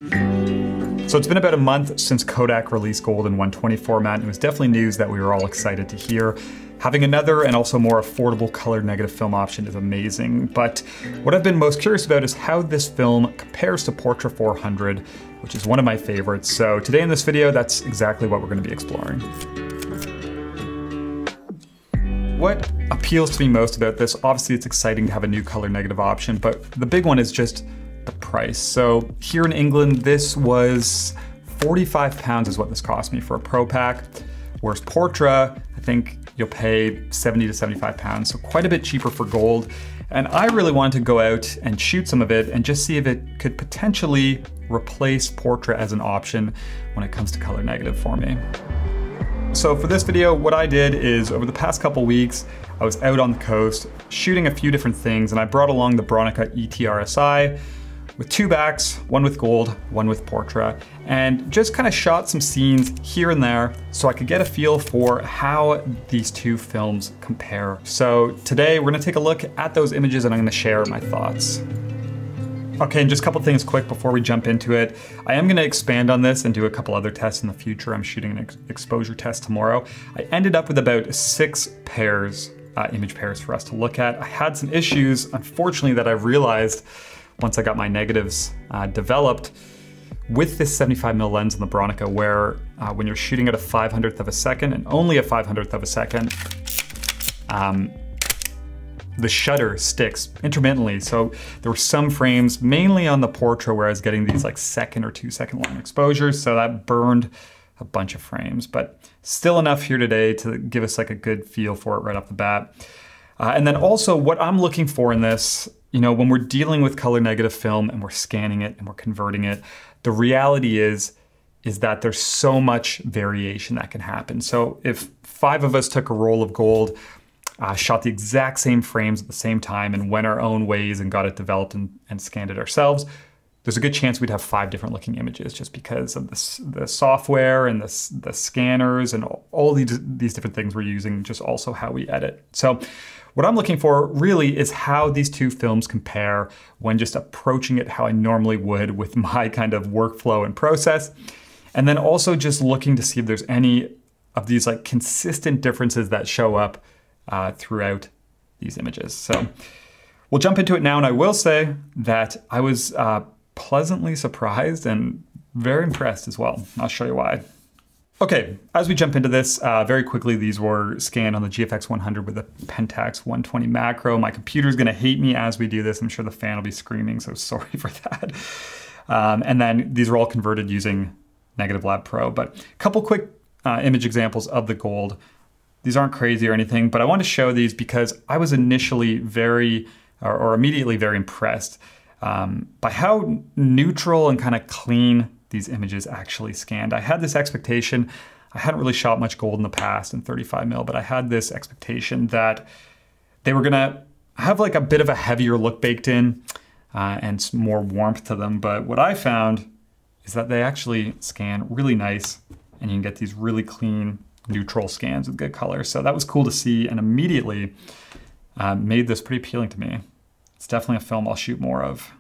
So it's been about a month since Kodak released Gold in 120 format, and it was definitely news that we were all excited to hear. Having another and also more affordable color negative film option is amazing, but what I've been most curious about is how this film compares to Portra 400, which is one of my favorites. So today in this video, that's exactly what we're going to be exploring. What appeals to me most about this, obviously it's exciting to have a new color negative option, but the big one is just the price. So here in England, this was £45 is what this cost me for a Pro Pack, whereas Portra, I think you'll pay 70 to 75 pounds, so quite a bit cheaper for Gold. And I really wanted to go out and shoot some of it and just see if it could potentially replace Portra as an option when it comes to color negative for me. So for this video, what I did is over the past couple weeks, I was out on the coast shooting a few different things, and I brought along the Bronica ETRSi with two backs, one with Gold, one with Portra, and just kind of shot some scenes here and there so I could get a feel for how these two films compare. So today we're gonna take a look at those images and I'm gonna share my thoughts. Okay, and just a couple things quick before we jump into it. I am gonna expand on this and do a couple other tests in the future. I'm shooting an exposure test tomorrow. I ended up with about 6 pairs, image pairs for us to look at. I had some issues, unfortunately, that I realized once I got my negatives developed with this 75mm lens on the Bronica, where when you're shooting at a 500th of a second and only a 500th of a second, the shutter sticks intermittently. So there were some frames, mainly on the Portra, where I was getting these like 1 or 2 second long exposures. So that burned a bunch of frames, but still enough here today to give us like a good feel for it right off the bat. And then also what I'm looking for in this, you know, when we're dealing with color negative film and we're scanning it and we're converting it, the reality is that there's so much variation that can happen. So if 5 of us took a roll of Gold, shot the exact same frames at the same time and went our own ways and got it developed and scanned it ourselves, there's a good chance we'd have 5 different looking images just because of the software and the scanners and all these different things we're using, just also how we edit. So what I'm looking for really is how these two films compare when just approaching it how I normally would with my kind of workflow and process. And then also just looking to see if there's any of these like consistent differences that show up throughout these images. So we'll jump into it now, and I will say that I was pleasantly surprised and very impressed as well. I'll show you why. Okay, as we jump into this, very quickly, these were scanned on the GFX 100 with a Pentax 120 macro. My computer's gonna hate me as we do this. I'm sure the fan will be screaming, so sorry for that. And then these are all converted using Negative Lab Pro. But a couple quick image examples of the Gold. These aren't crazy or anything, but I want to show these because I was initially immediately very impressed by how neutral and kind of clean these images actually scanned. I had this expectation, I hadn't really shot much Gold in the past in 35mm, but I had this expectation that they were gonna have like a bit of a heavier look baked in and more warmth to them. But what I found is that they actually scan really nice and you can get these really clean, neutral scans with good color. So that was cool to see and immediately made this pretty appealing to me. It's definitely a film I'll shoot more of.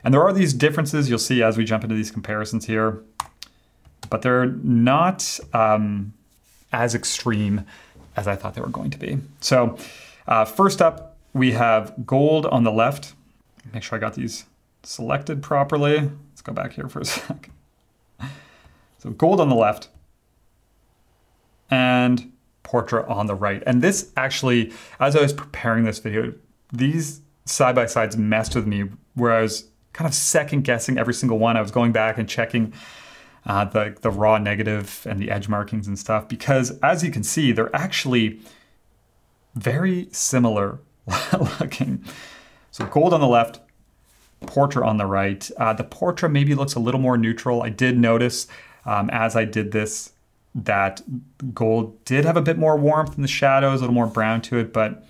And there are these differences you'll see as we jump into these comparisons here, but they're not as extreme as I thought they were going to be. So first up, we have Gold on the left. Make sure I got these selected properly. Let's go back here for a sec. So Gold on the left and Portra on the right. And this actually, as I was preparing this video, these side-by-sides messed with me where I was kind of second guessing every single one. I was going back and checking the raw negative and the edge markings and stuff, because as you can see, they're actually very similar looking. So Gold on the left, Portra on the right. The Portra maybe looks a little more neutral. I did notice as I did this that Gold did have a bit more warmth in the shadows, a little more brown to it, but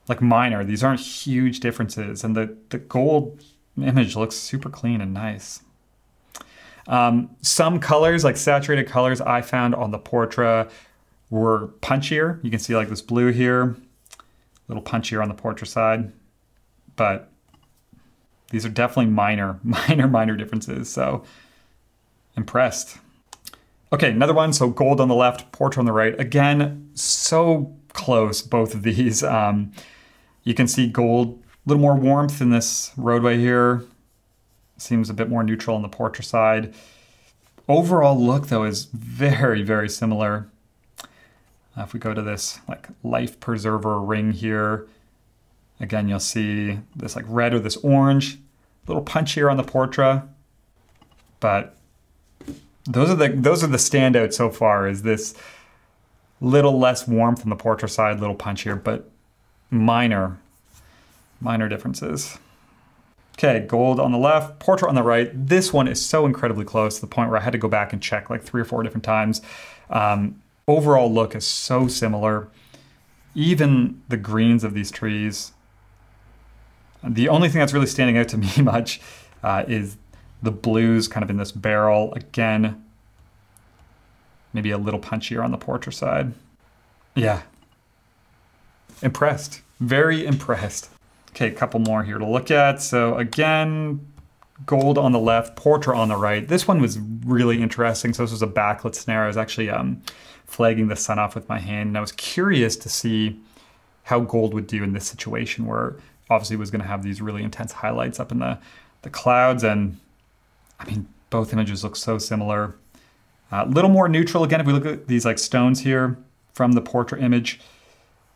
like minor. These aren't huge differences, and the Gold image looks super clean and nice. Some colors, like saturated colors, I found on the Portra were punchier. You can see like this blue here, a little punchier on the Portra side, but these are definitely minor differences. So impressed. Okay, another one. So gold on the left, Portra on the right. Again, so close, both of these. You can see gold, a little more warmth in this roadway here. Seems a bit more neutral on the Portra side. Overall look though is very similar. If we go to this like life preserver ring here, again, you'll see this like red or this orange, a little punchier on the Portra, but those are the standouts so far, is this little less warmth on the Portra side, little punchier, but minor differences. Okay, gold on the left, Portra on the right. This one is so incredibly close to the point where I had to go back and check like 3 or 4 different times. Overall look is so similar. Even the greens of these trees. The only thing that's really standing out to me much is the blues kind of in this barrel. Again, maybe a little punchier on the Portra side. Yeah, impressed, very impressed. Okay, a couple more here to look at. So again, gold on the left, Portra on the right. This one was really interesting. So this was a backlit snare. I was actually flagging the sun off with my hand, and I was curious to see how gold would do in this situation where obviously it was going to have these really intense highlights up in the clouds. And I mean, both images look so similar. A little more neutral. Again, if we look at these like stones here from the Portra image,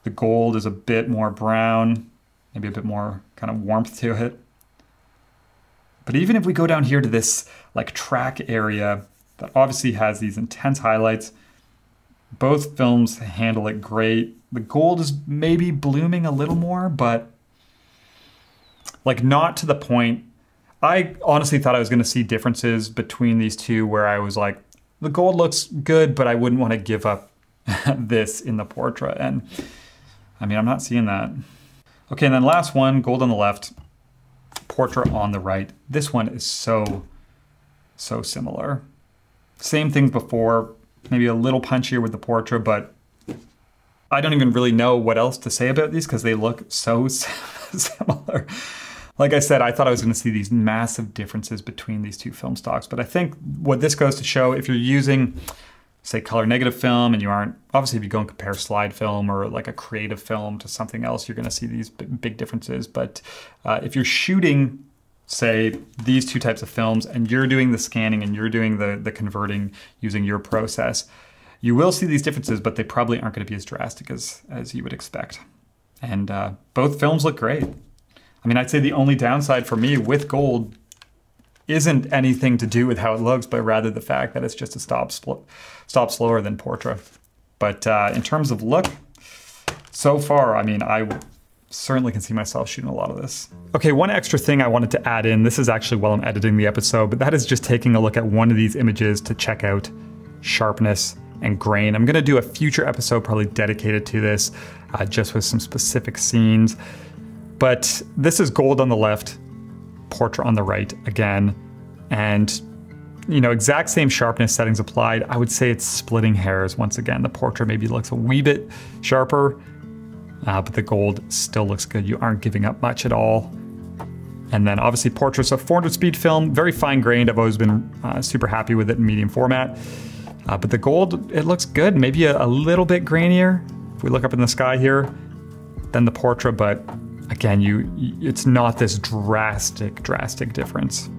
the gold is a bit more brown, maybe a bit more kind of warmth to it. But even if we go down here to this like track area that obviously has these intense highlights, both films handle it great. The gold is maybe blooming a little more, but like not to the point. I honestly thought I was going to see differences between these two where I was like, the gold looks good, but I wouldn't want to give up this in the Portra. And I mean, I'm not seeing that. Okay, and then last one, gold on the left, Portra on the right. This one is so similar. Same things before, maybe a little punchier with the Portra, but I don't even really know what else to say about these because they look so similar. Like I said, I thought I was going to see these massive differences between these two film stocks, but I think what this goes to show, if you're using, say, color negative film, and you aren't, obviously if you go and compare slide film or like a creative film to something else, you're going to see these big differences. But if you're shooting, say, these two types of films, and you're doing the scanning and you're doing the converting using your process, you will see these differences, but they probably aren't going to be as drastic as you would expect. And both films look great. I mean, I'd say the only downside for me with gold isn't anything to do with how it looks, but rather the fact that it's just a stop slower than Portra. But in terms of look, so far, I mean, I certainly can see myself shooting a lot of this. Okay, one extra thing I wanted to add in, this is actually while I'm editing the episode, but that is just taking a look at one of these images to check out sharpness and grain. I'm gonna do a future episode probably dedicated to this, just with some specific scenes. But this is gold on the left, Portra on the right again. And, you know, exact same sharpness settings applied. I would say it's splitting hairs once again. The Portra maybe looks a wee bit sharper, but the gold still looks good. You aren't giving up much at all. And then obviously Portra's a 400 speed film, very fine grained. I've always been super happy with it in medium format. But the gold, it looks good. Maybe a little bit grainier if we look up in the sky here than the Portra, but again, it's not this drastic difference.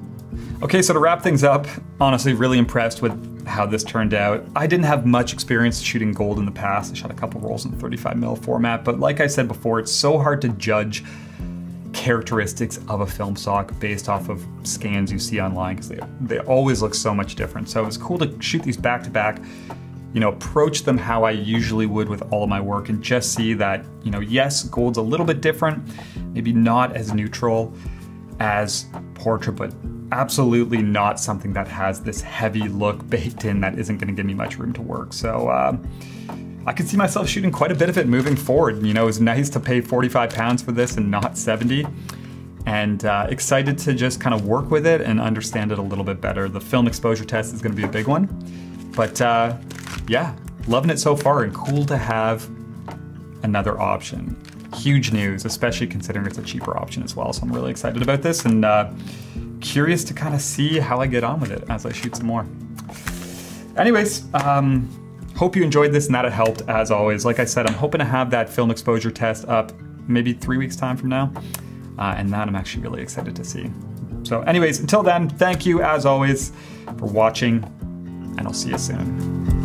Okay, so to wrap things up, honestly really impressed with how this turned out. I didn't have much experience shooting gold in the past. I shot a couple rolls in 35mm format, but like I said before, it's so hard to judge characteristics of a film stock based off of scans you see online because they always look so much different. So it was cool to shoot these back to back, you know, approach them how I usually would with all of my work and just see that, you know, yes, gold's a little bit different, maybe not as neutral as Portra, but absolutely not something that has this heavy look baked in that isn't going to give me much room to work. So I could see myself shooting quite a bit of it moving forward. You know, it was nice to pay 45 pounds for this and not 70. And excited to just kind of work with it and understand it a little bit better. The film exposure test is going to be a big one. But yeah, loving it so far and cool to have another option. huge news, especially considering it's a cheaper option as well. So I'm really excited about this and curious to kind of see how I get on with it as I shoot some more. Anyways, hope you enjoyed this and that it helped as always. Like I said, I'm hoping to have that film exposure test up maybe 3 weeks time from now. And that I'm actually really excited to see. So anyways, until then, thank you as always for watching, and I'll see you soon.